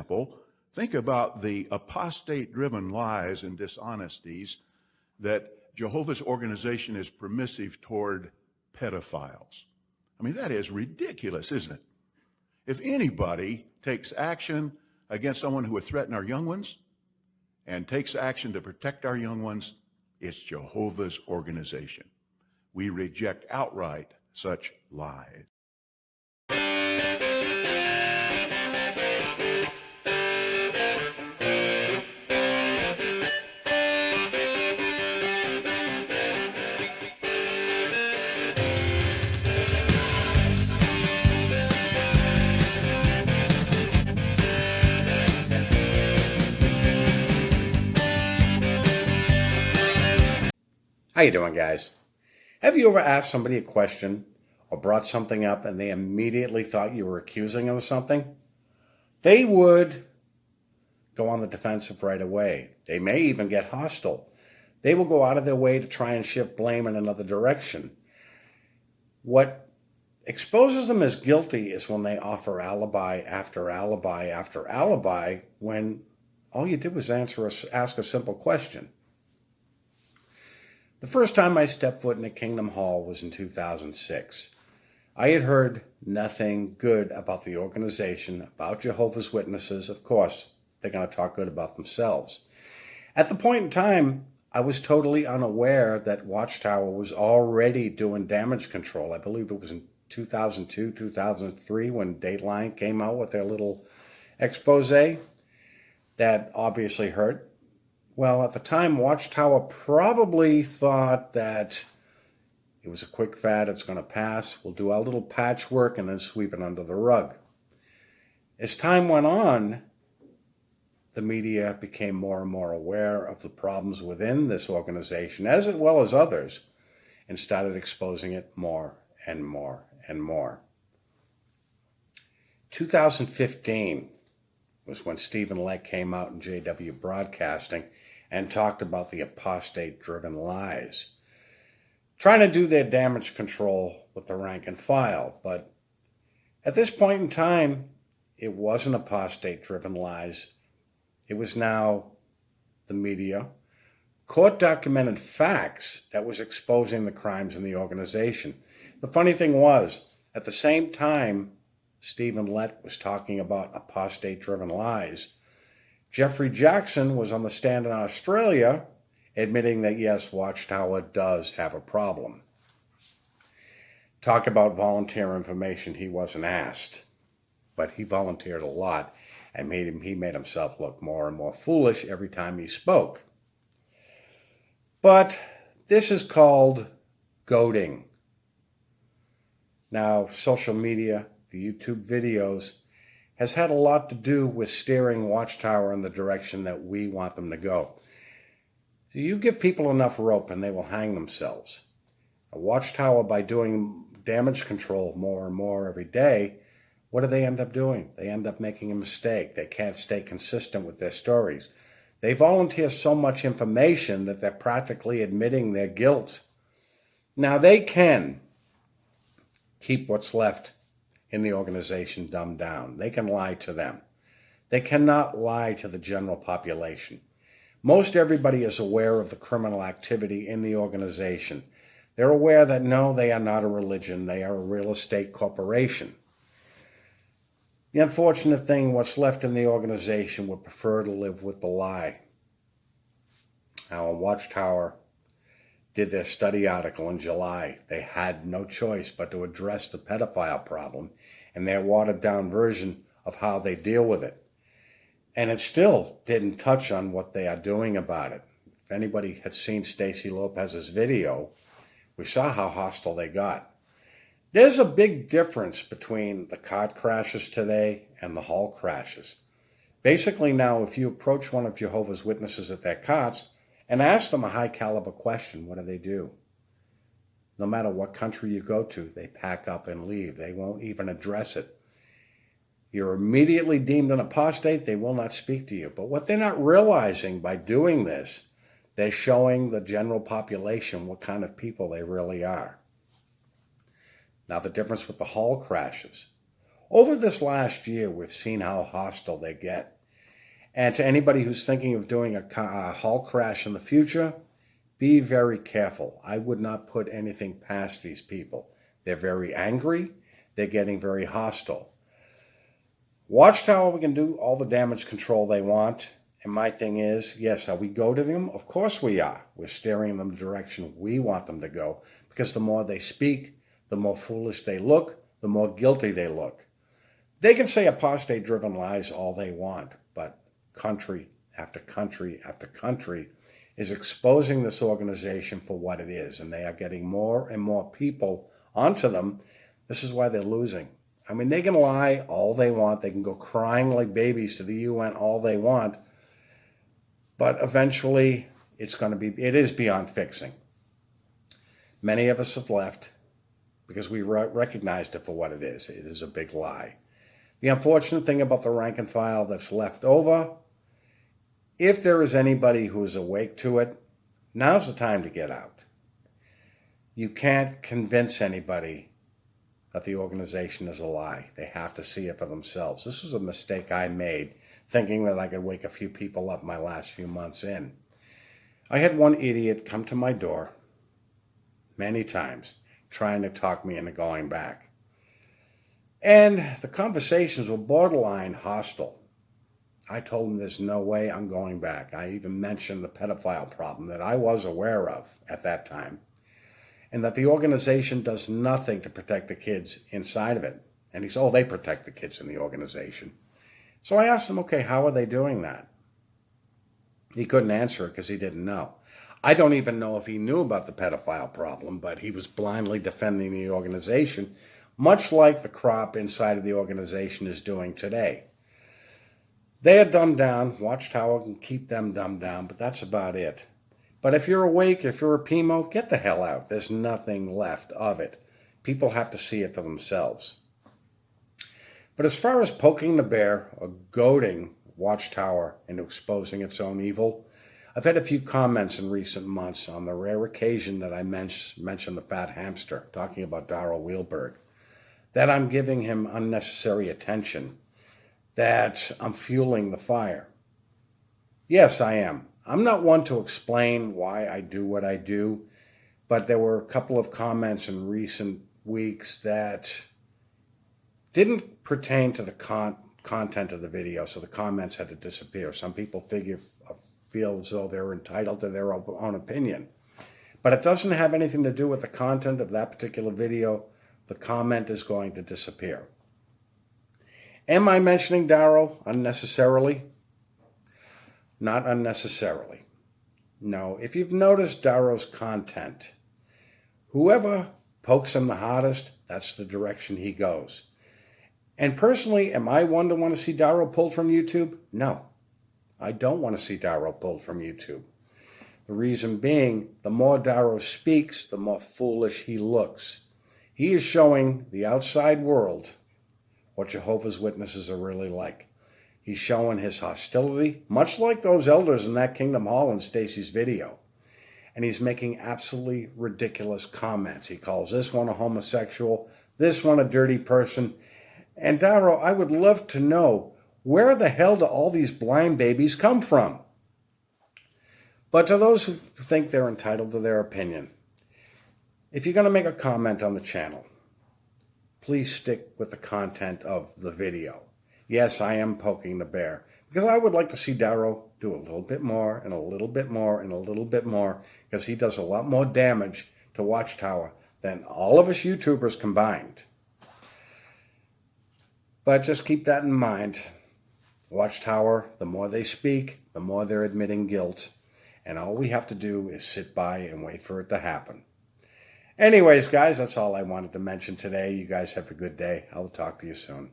example, think about the apostate-driven lies and dishonesties that Jehovah's organization is permissive toward pedophiles. I mean, that is ridiculous, isn't it? If anybody takes action against someone who would threaten our young ones and takes action to protect our young ones, it's Jehovah's organization. We reject outright such lies. How you doing, guys? Have you ever asked somebody a question or brought something up and they immediately thought you were accusing them of something? They would go on the defensive right away. They may even get hostile. They will go out of their way to try and shift blame in another direction. What exposes them as guilty is when they offer alibi after alibi after alibi when all you did was ask a simple question. The first time I stepped foot in a Kingdom Hall was in 2006. I had heard nothing good about the organization, about Jehovah's Witnesses. Of course, they're going to talk good about themselves. At the point in time, I was totally unaware that Watchtower was already doing damage control. I believe it was in 2002, 2003 when Dateline came out with their little expose. That obviously hurt. Well, at the time, Watchtower probably thought that it was a quick fad, it's going to pass, we'll do our little patchwork and then sweep it under the rug. As time went on, the media became more and more aware of the problems within this organization, as well as others, and started exposing it more and more and more. 2015 was when Stephen Lett came out in JW Broadcasting and talked about the apostate-driven lies, trying to do their damage control with the rank and file. But at this point in time, it wasn't apostate-driven lies. It was now the media, court-documented facts that was exposing the crimes in the organization. The funny thing was, at the same time Stephen Lett was talking about apostate-driven lies, Jeffrey Jackson was on the stand in Australia admitting that, yes, Watchtower does have a problem. Talk about volunteer information. He wasn't asked, but he volunteered a lot and he made himself look more and more foolish every time he spoke. But this is called goading. Now, social media, the YouTube videos, has had a lot to do with steering Watchtower in the direction that we want them to go. So you give people enough rope and they will hang themselves. A Watchtower, by doing damage control more and more every day, what do they end up doing? They end up making a mistake. They can't stay consistent with their stories. They volunteer so much information that they're practically admitting their guilt. Now they can keep what's left in the organization dumbed down. They can lie to them. They cannot lie to the general population. Most everybody is aware of the criminal activity in the organization. They're aware that no, they are not a religion. They are a real estate corporation. The unfortunate thing, what's left in the organization would prefer to live with the lie. Now, Watchtower did their study article in July. They had no choice but to address the pedophile problem and their watered-down version of how they deal with it. And it still didn't touch on what they are doing about it. If anybody had seen Stacy Lopez's video, we saw how hostile they got. There's a big difference between the cart crashes today and the hall crashes. Basically now, if you approach one of Jehovah's Witnesses at their carts and ask them a high-caliber question, what do? No matter what country you go to, they pack up and leave. They won't even address it. You're immediately deemed an apostate. They will not speak to you. But what they're not realizing by doing this, they're showing the general population what kind of people they really are. Now, the difference with the hall crashes. Over this last year, we've seen how hostile they get. And to anybody who's thinking of doing a hull crash in the future, be very careful. I would not put anything past these people. They're very angry. They're getting very hostile. Watchtower, we can do all the damage control they want. And my thing is, yes, are we goading them? Of course we are. We're steering them in the direction we want them to go. Because the more they speak, the more foolish they look, the more guilty they look. They can say apostate-driven lies all they want, but country after country after country is exposing this organization for what it is. And they are getting more and more people onto them. This is why they're losing. I mean, they can lie all they want. They can go crying like babies to the UN all they want. But eventually, it is beyond fixing. Many of us have left because we recognized it for what it is. It is a big lie. The unfortunate thing about the rank and file that's left over, if there is anybody who is awake to it, now's the time to get out. You can't convince anybody that the organization is a lie. They have to see it for themselves. This was a mistake I made, thinking that I could wake a few people up my last few months in. I had one idiot come to my door many times, trying to talk me into going back. And the conversations were borderline hostile. I told him there's no way I'm going back. I even mentioned the pedophile problem that I was aware of at that time, and that the organization does nothing to protect the kids inside of it. And he said, oh, they protect the kids in the organization. So I asked him, okay, how are they doing that? He couldn't answer it because he didn't know. I don't even know if he knew about the pedophile problem, but he was blindly defending the organization, much like the crop inside of the organization is doing today. They are dumbed down. Watchtower can keep them dumbed down, but that's about it. But if you're awake, if you're a PMO, get the hell out. There's nothing left of it. People have to see it for themselves. But as far as poking the bear or goading Watchtower into exposing its own evil, I've had a few comments in recent months on the rare occasion that I mentioned the fat hamster, talking about Darrell Wheelberg, that I'm giving him unnecessary attention, that I'm fueling the fire. Yes, I am. I'm not one to explain why I do what I do, but there were a couple of comments in recent weeks that didn't pertain to the content of the video, so the comments had to disappear. Some people feel as though they're entitled to their own opinion. But it doesn't have anything to do with the content of that particular video. The comment is going to disappear. Am I mentioning Darrell unnecessarily? Not unnecessarily. No, if you've noticed Darrell's content, whoever pokes him the hardest, that's the direction he goes. And personally, am I one to want to see Darrell pulled from YouTube? No, I don't want to see Darrell pulled from YouTube. The reason being, the more Darrell speaks, the more foolish he looks. He is showing the outside world what Jehovah's Witnesses are really like. He's showing his hostility, much like those elders in that Kingdom Hall in Stacy's video. And he's making absolutely ridiculous comments. He calls this one a homosexual, this one a dirty person. And Darrell, I would love to know, where the hell do all these blind babies come from? But to those who think they're entitled to their opinion, if you're going to make a comment on the channel, please stick with the content of the video. Yes, I am poking the bear, because I would like to see Darrell do a little bit more and a little bit more and a little bit more, because he does a lot more damage to Watchtower than all of us YouTubers combined. But just keep that in mind. Watchtower, the more they speak, the more they're admitting guilt. And all we have to do is sit by and wait for it to happen. Anyways, guys, that's all I wanted to mention today. You guys have a good day. I will talk to you soon.